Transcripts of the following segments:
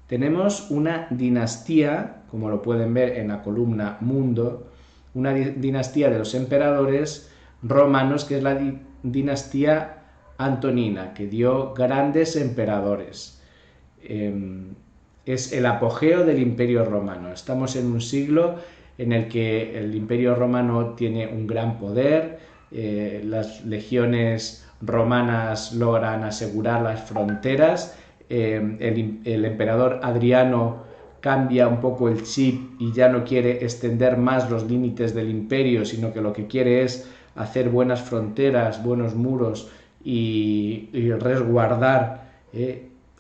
Tenemos una dinastía, como lo pueden ver en la columna Mundo, una dinastía de los emperadores romanos, que es la dinastía antonina, que dio grandes emperadores. Es el apogeo del Imperio Romano. Estamos en un siglo en el que el Imperio Romano tiene un gran poder, las legiones romanas logran asegurar las fronteras, el emperador Adriano cambia un poco el chip y ya no quiere extender más los límites del imperio, sino que lo que quiere es hacer buenas fronteras, buenos muros y resguardar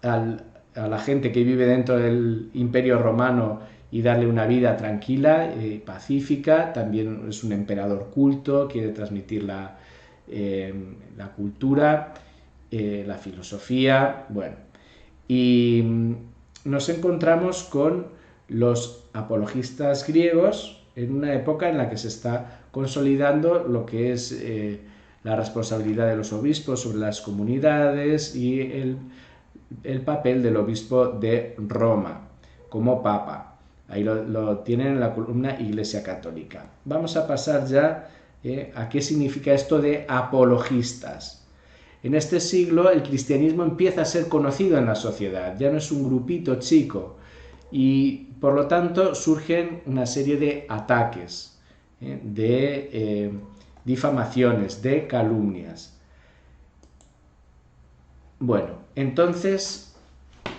a la gente que vive dentro del imperio romano y darle una vida tranquila, pacífica. También es un emperador culto, quiere transmitir la cultura, la filosofía, bueno. Y nos encontramos con los apologistas griegos en una época en la que se está consolidando lo que es la responsabilidad de los obispos sobre las comunidades y el papel del obispo de Roma como papa. Ahí lo tienen en la columna Iglesia Católica. Vamos a pasar ya a qué significa esto de apologistas. En este siglo el cristianismo empieza a ser conocido en la sociedad, ya no es un grupito chico, y por lo tanto surgen una serie de ataques, de difamaciones, de calumnias. Bueno, entonces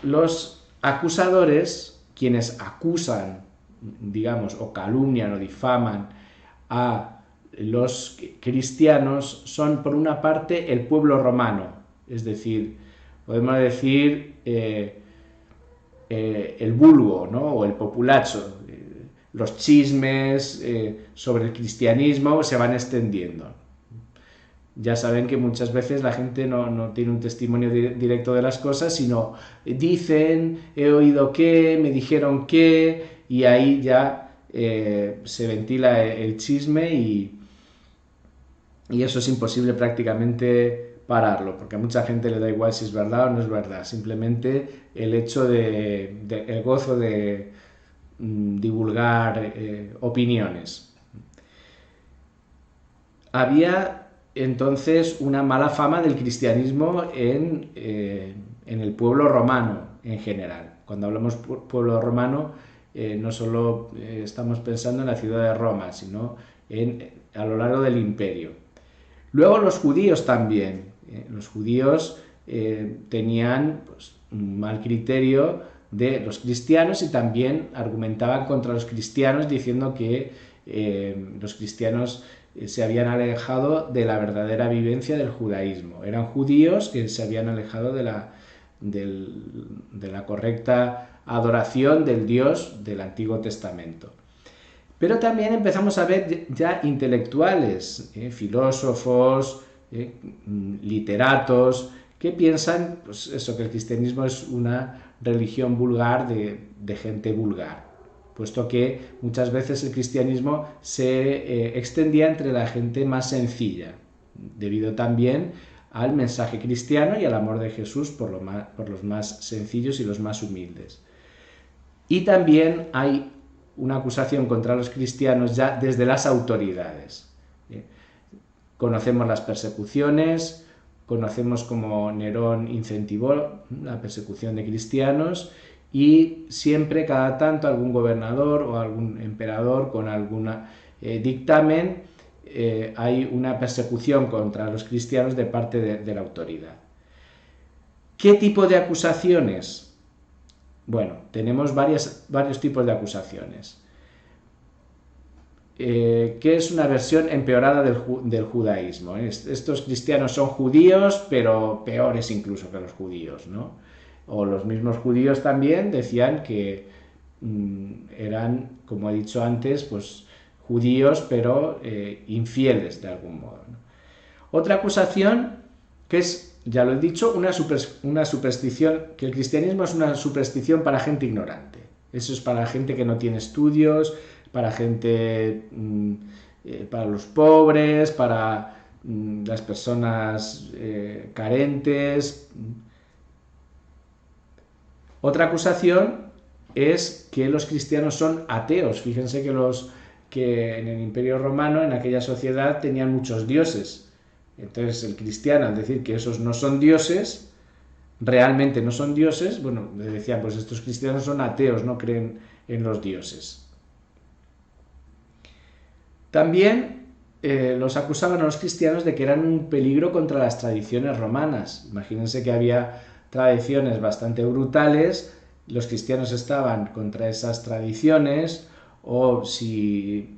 los acusadores, quienes acusan, digamos, o calumnian o difaman a los cristianos, son por una parte el pueblo romano, es decir, podemos decir el vulgo, ¿no? O el populacho. Los chismes sobre el cristianismo se van extendiendo. Ya saben que muchas veces la gente no tiene un testimonio directo de las cosas, sino dicen, he oído que, me dijeron que, y ahí ya se ventila el chisme y eso es imposible prácticamente pararlo, porque a mucha gente le da igual si es verdad o no es verdad, simplemente el hecho el gozo de divulgar opiniones. Había entonces una mala fama del cristianismo en el pueblo romano en general. Cuando hablamos pueblo romano, no solo estamos pensando en la ciudad de Roma, sino a lo largo del imperio. Luego los judíos también. Los judíos tenían pues, un mal criterio de los cristianos y también argumentaban contra los cristianos diciendo que los cristianos se habían alejado de la verdadera vivencia del judaísmo. Eran judíos que se habían alejado de la correcta adoración del Dios del Antiguo Testamento. Pero también empezamos a ver ya intelectuales, filósofos, literatos, que piensan pues eso, que el cristianismo es una religión vulgar de gente vulgar, puesto que muchas veces el cristianismo se extendía entre la gente más sencilla, debido también al mensaje cristiano y al amor de Jesús por los más sencillos y los más humildes. Y también hay una acusación contra los cristianos ya desde las autoridades. Conocemos las persecuciones, conocemos cómo Nerón incentivó la persecución de cristianos y siempre, cada tanto, algún gobernador o algún emperador con algún dictamen, hay una persecución contra los cristianos de parte de la autoridad. ¿Qué tipo de acusaciones? Bueno, tenemos varios tipos de acusaciones. Que es una versión empeorada del judaísmo. Estos cristianos son judíos, pero peores incluso que los judíos, ¿no? O los mismos judíos también decían que eran, como he dicho antes, pues judíos, pero infieles de algún modo, ¿no? Otra acusación, que es, ya lo he dicho, una superstición, que el cristianismo es una superstición para gente ignorante. Eso es para gente que no tiene estudios, para gente, para los pobres, para las personas carentes. Otra acusación es que los cristianos son ateos. Fíjense que en el Imperio Romano, en aquella sociedad, tenían muchos dioses. Entonces el cristiano, al decir que esos no son dioses, realmente no son dioses, bueno, le decían, pues estos cristianos son ateos, no creen en los dioses. También los acusaban a los cristianos de que eran un peligro contra las tradiciones romanas. Imagínense que había tradiciones bastante brutales, los cristianos estaban contra esas tradiciones, o si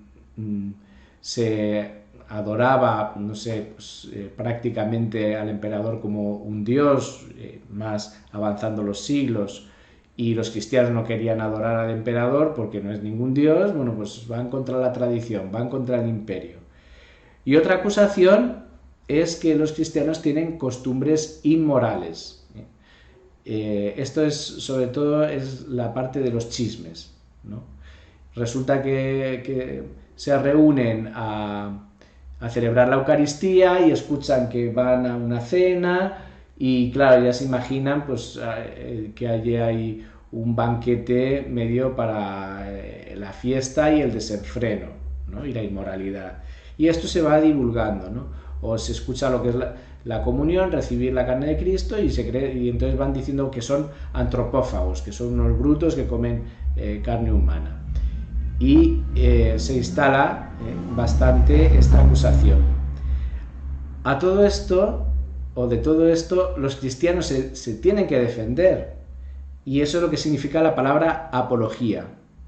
se adoraba, no sé, pues, prácticamente al emperador como un dios, más avanzando los siglos, y los cristianos no querían adorar al emperador porque no es ningún dios, bueno, pues van contra la tradición, van contra el imperio. Y otra acusación es que los cristianos tienen costumbres inmorales. Esto es, sobre todo, es la parte de los chismes, ¿no? Resulta que se reúnen a celebrar la Eucaristía y escuchan que van a una cena y claro, ya se imaginan pues que allí hay un banquete medio para la fiesta y el desenfreno, ¿no? Y la inmoralidad. Y esto se va divulgando, ¿no? O se escucha lo que es la comunión, recibir la carne de Cristo y entonces van diciendo que son antropófagos, que son unos brutos que comen carne humana. Y se instala bastante esta acusación. A todo esto, o de todo esto, los cristianos se tienen que defender. Y eso es lo que significa la palabra apología,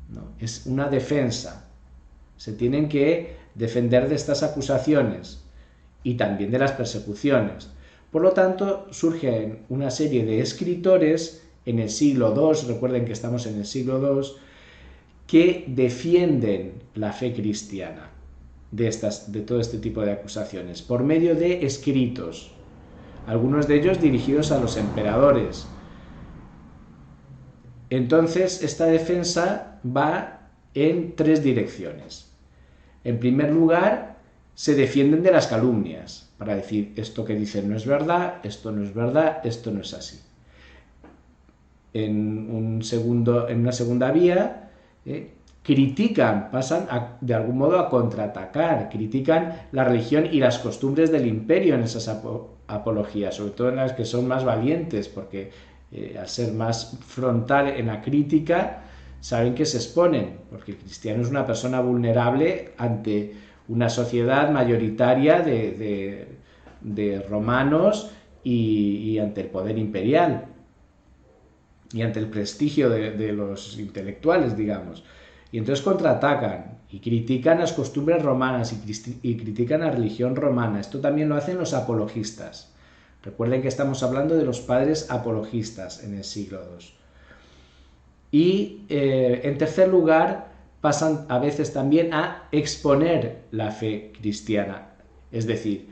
¿no? Es una defensa. Se tienen que defender de estas acusaciones y también de las persecuciones. Por lo tanto, surgen una serie de escritores en el siglo II, recuerden que estamos en el siglo II, que defienden la fe cristiana de todo este tipo de acusaciones, por medio de escritos, algunos de ellos dirigidos a los emperadores. Entonces, esta defensa va en tres direcciones. En primer lugar, se defienden de las calumnias, para decir esto que dicen no es verdad, esto no es verdad, esto no es así. En una segunda vía, critican, pasan de algún modo a contraatacar, critican la religión y las costumbres del imperio en esas apologías, sobre todo en las que son más valientes, porque al ser más frontal en la crítica, saben que se exponen, porque el cristiano es una persona vulnerable ante una sociedad mayoritaria de romanos y ante el poder imperial y ante el prestigio de los intelectuales, digamos. Y entonces contraatacan y critican las costumbres romanas y critican la religión romana. Esto también lo hacen los apologistas. Recuerden que estamos hablando de los padres apologistas en el siglo II. Y en tercer lugar, pasan a veces también a exponer la fe cristiana. Es decir,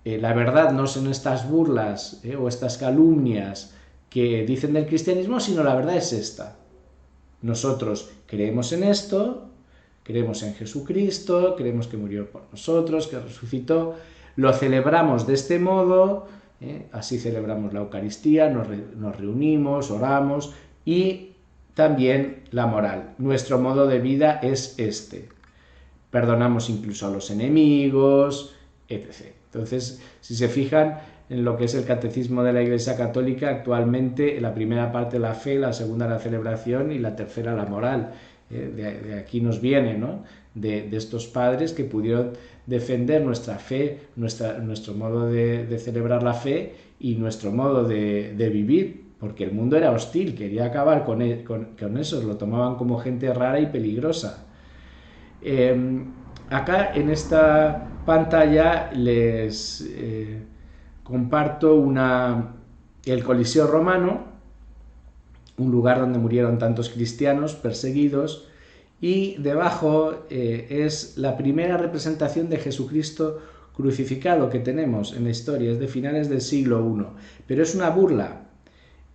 la verdad no son estas burlas o estas calumnias que dicen del cristianismo, sino la verdad es esta. Nosotros creemos en esto, creemos en Jesucristo, creemos que murió por nosotros, que resucitó, lo celebramos de este modo, así celebramos la Eucaristía, nos reunimos, oramos, y también la moral. Nuestro modo de vida es este. Perdonamos incluso a los enemigos, etc. Entonces, si se fijan en lo que es el catecismo de la Iglesia Católica, actualmente la primera parte la fe, la segunda la celebración y la tercera la moral. De aquí nos viene, ¿no? De estos padres que pudieron defender nuestra fe, nuestro modo de celebrar la fe y nuestro modo de vivir, porque el mundo era hostil, quería acabar con eso, lo tomaban como gente rara y peligrosa. Acá en esta pantalla les comparto el Coliseo romano, un lugar donde murieron tantos cristianos perseguidos, y debajo es la primera representación de Jesucristo crucificado que tenemos en la historia, es de finales del siglo I, pero es una burla.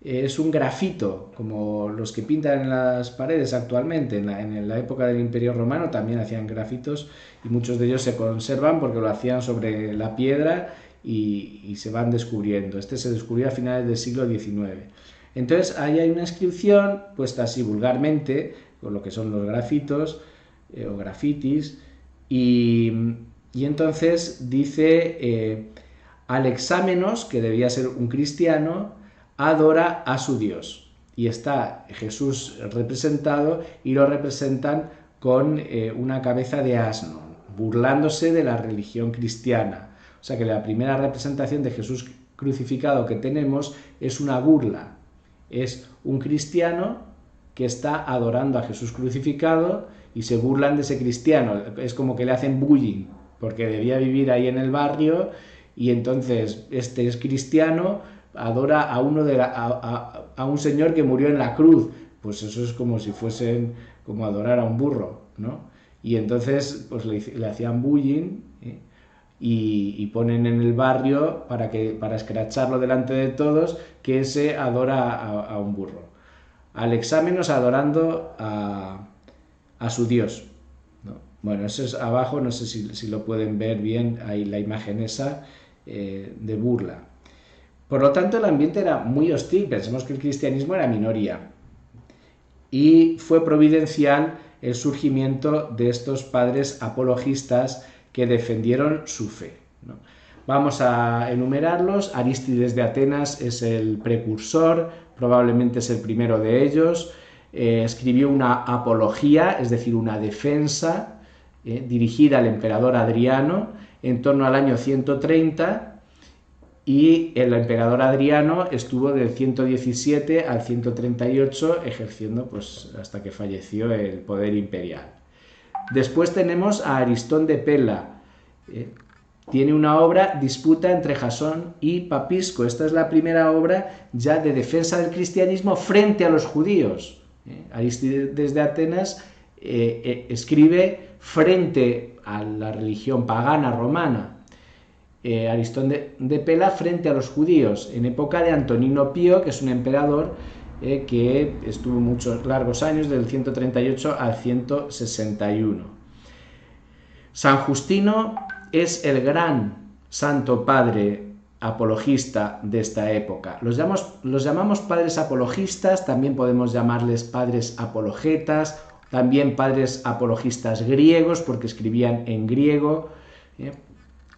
Es un grafito, como los que pintan en las paredes actualmente. En la época del Imperio Romano también hacían grafitos y muchos de ellos se conservan porque lo hacían sobre la piedra y se van descubriendo. Este se descubrió a finales del siglo XIX. Entonces ahí hay una inscripción puesta así vulgarmente, con lo que son los grafitos o grafitis, y entonces dice, Alexámenos, que debía ser un cristiano, adora a su Dios. Y está Jesús representado y lo representan con una cabeza de asno, burlándose de la religión cristiana. O sea que la primera representación de Jesús crucificado que tenemos es una burla. Es un cristiano que está adorando a Jesús crucificado y se burlan de ese cristiano. Es como que le hacen bullying, porque debía vivir ahí en el barrio y entonces este es cristiano, adora a a un señor que murió en la cruz. Pues eso es como si fuesen como adorar a un burro, ¿no? Y entonces pues le hacían bullying, y ponen en el barrio para escracharlo delante de todos que ese adora a un burro. Alexámenos adorando a su Dios, ¿no? Bueno, eso es abajo, no sé si lo pueden ver bien, ahí la imagen esa de burla. Por lo tanto, el ambiente era muy hostil. Pensemos que el cristianismo era minoría y fue providencial el surgimiento de estos padres apologistas que defendieron su fe, ¿no? Vamos a enumerarlos. Arístides de Atenas es el precursor, probablemente es el primero de ellos. Escribió una apología, es decir, una defensa dirigida al emperador Adriano en torno al año 130, y el emperador Adriano estuvo del 117 al 138 ejerciendo pues hasta que falleció el poder imperial. Después tenemos a Aristón de Pela. Tiene una obra, Disputa entre Jasón y Papisco. Esta es la primera obra ya de defensa del cristianismo frente a los judíos. Arístides de Atenas escribe frente a la religión pagana romana. Aristón de Pela frente a los judíos, en época de Antonino Pío, que es un emperador que estuvo muchos largos años, del 138 al 161. San Justino es el gran santo padre apologista de esta época. Los llamamos padres apologistas, también podemos llamarles padres apologetas, también padres apologistas griegos, porque escribían en griego.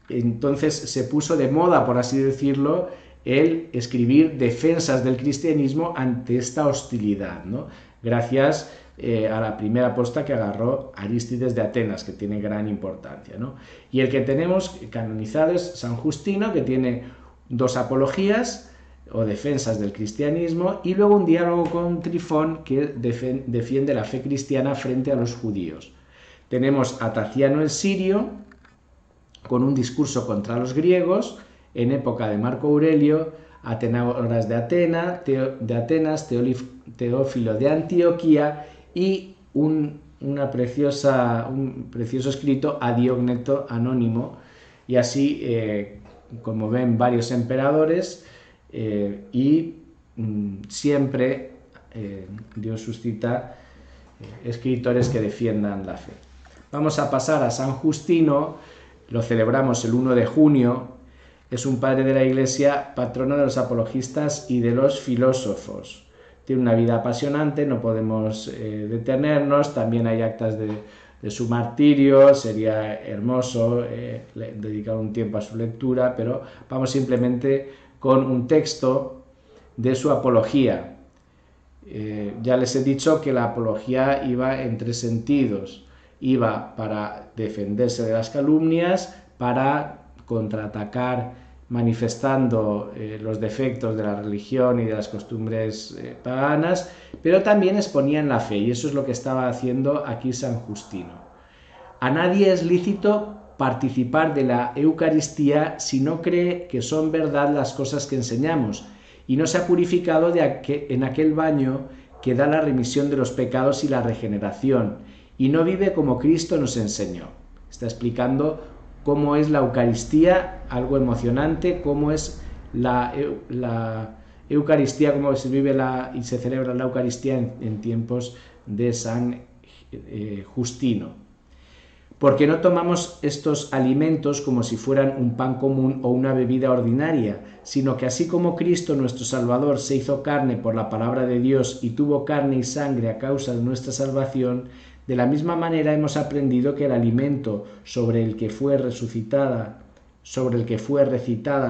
Entonces se puso de moda, por así decirlo, el escribir defensas del cristianismo ante esta hostilidad, ¿no? Gracias a la primera posta que agarró Arístides de Atenas, que tiene gran importancia, ¿no? Y el que tenemos canonizado es San Justino, que tiene dos apologías o defensas del cristianismo, y luego un diálogo con Trifón, que defiende la fe cristiana frente a los judíos. Tenemos a Taciano el Sirio, con un discurso contra los griegos, en época de Marco Aurelio, Atenágoras de Atenas, Teófilo de Antioquía y un precioso escrito a Diogneto anónimo, y así, como ven, varios emperadores, y siempre Dios suscita escritores que defiendan la fe. Vamos a pasar a San Justino. Lo celebramos el 1 de junio, es un padre de la Iglesia, patrono de los apologistas y de los filósofos. Tiene una vida apasionante, no podemos detenernos, también hay actas de su martirio, sería hermoso dedicar un tiempo a su lectura, pero vamos simplemente con un texto de su apología. Ya les he dicho que la apología iba en tres sentidos. Iba para defenderse de las calumnias, para contraatacar manifestando los defectos de la religión y de las costumbres paganas, pero también exponían la fe, y eso es lo que estaba haciendo aquí San Justino. A nadie es lícito participar de la Eucaristía si no cree que son verdad las cosas que enseñamos, y no se ha purificado en aquel baño que da la remisión de los pecados y la regeneración, y no vive como Cristo nos enseñó. Está explicando cómo es la Eucaristía, algo emocionante, cómo es la Eucaristía, cómo se vive y se celebra la Eucaristía en tiempos de San Justino. ¿Por qué no tomamos estos alimentos como si fueran un pan común o una bebida ordinaria, sino que así como Cristo nuestro Salvador se hizo carne por la palabra de Dios y tuvo carne y sangre a causa de nuestra salvación, de la misma manera hemos aprendido que el alimento sobre el que fue recitada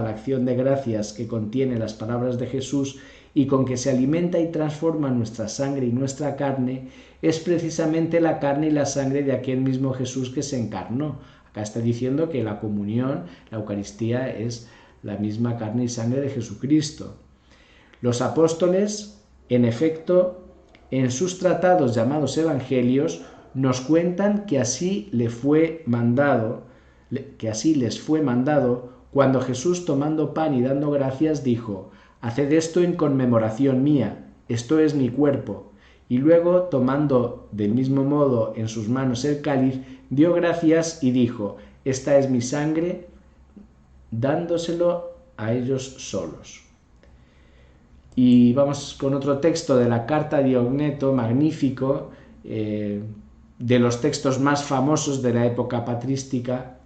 la acción de gracias que contiene las palabras de Jesús y con que se alimenta y transforma nuestra sangre y nuestra carne, es precisamente la carne y la sangre de aquel mismo Jesús que se encarnó. Acá está diciendo que la comunión, la Eucaristía, es la misma carne y sangre de Jesucristo. Los apóstoles, en efecto, en sus tratados llamados evangelios, nos cuentan que así les fue mandado cuando Jesús, tomando pan y dando gracias, dijo: «Haced esto en conmemoración mía, esto es mi cuerpo». Y luego, tomando del mismo modo en sus manos el cáliz, dio gracias y dijo: «Esta es mi sangre», dándoselo a ellos solos. Y vamos con otro texto de la Carta de Diogneto, magnífico, de los textos más famosos de la época patrística.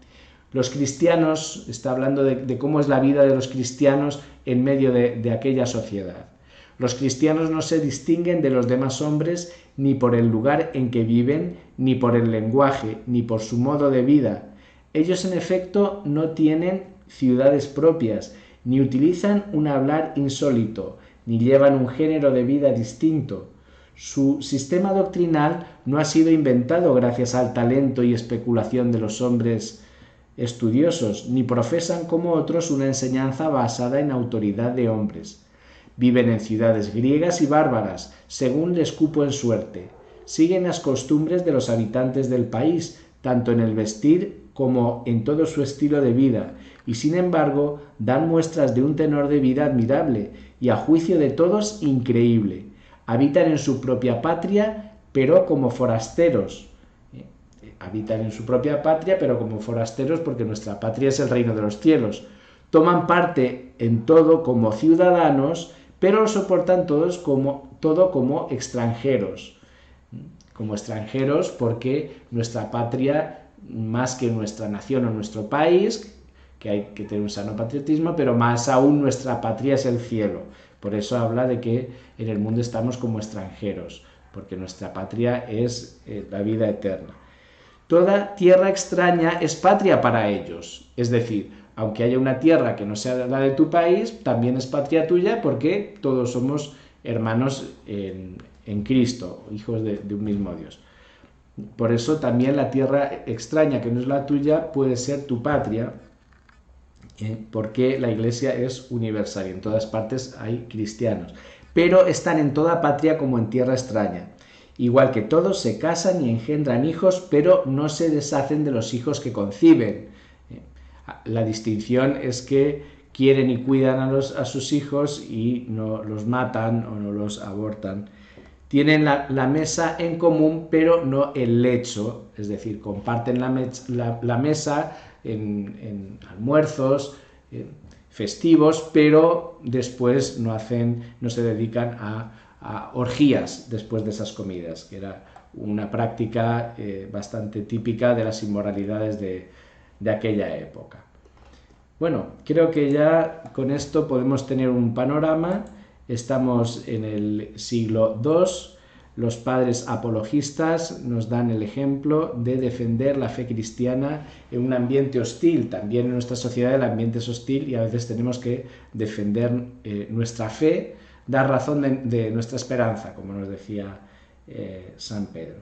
Los cristianos, está hablando de cómo es la vida de los cristianos en medio de aquella sociedad. Los cristianos no se distinguen de los demás hombres ni por el lugar en que viven, ni por el lenguaje, ni por su modo de vida. Ellos, en efecto, no tienen ciudades propias, ni utilizan un hablar insólito, ni llevan un género de vida distinto. Su sistema doctrinal no ha sido inventado gracias al talento y especulación de los hombres estudiosos, ni profesan como otros una enseñanza basada en autoridad de hombres. Viven en ciudades griegas y bárbaras, según les cupo en suerte. Siguen las costumbres de los habitantes del país, tanto en el vestir como en todo su estilo de vida, y sin embargo dan muestras de un tenor de vida admirable y a juicio de todos increíble. Habitan en su propia patria, pero como forasteros. Habitan en su propia patria, pero como forasteros, porque nuestra patria es el reino de los cielos. Toman parte en todo como ciudadanos, pero lo soportan todo como extranjeros. Como extranjeros porque nuestra patria, más que nuestra nación o nuestro país, que hay que tener un sano patriotismo, pero más aún nuestra patria es el cielo. Por eso habla de que en el mundo estamos como extranjeros, porque nuestra patria es la vida eterna. Toda tierra extraña es patria para ellos, es decir, aunque haya una tierra que no sea la de tu país, también es patria tuya porque todos somos hermanos en Cristo, hijos de un mismo Dios. Por eso también la tierra extraña que no es la tuya puede ser tu patria, porque la Iglesia es universal y en todas partes hay cristianos. Pero están en toda patria como en tierra extraña. Igual que todos se casan y engendran hijos, pero no se deshacen de los hijos que conciben. La distinción es que quieren y cuidan a sus hijos y no los matan o no los abortan. Tienen la mesa en común, pero no el lecho, es decir, comparten la mesa en almuerzos festivos, pero después no se dedican a orgías después de esas comidas, que era una práctica bastante típica de las inmoralidades de aquella época. Bueno, creo que ya con esto podemos tener un panorama. Estamos en el siglo II. Los padres apologistas nos dan el ejemplo de defender la fe cristiana en un ambiente hostil. También en nuestra sociedad el ambiente es hostil y a veces tenemos que defender nuestra fe, dar razón de nuestra esperanza, como nos decía San Pedro.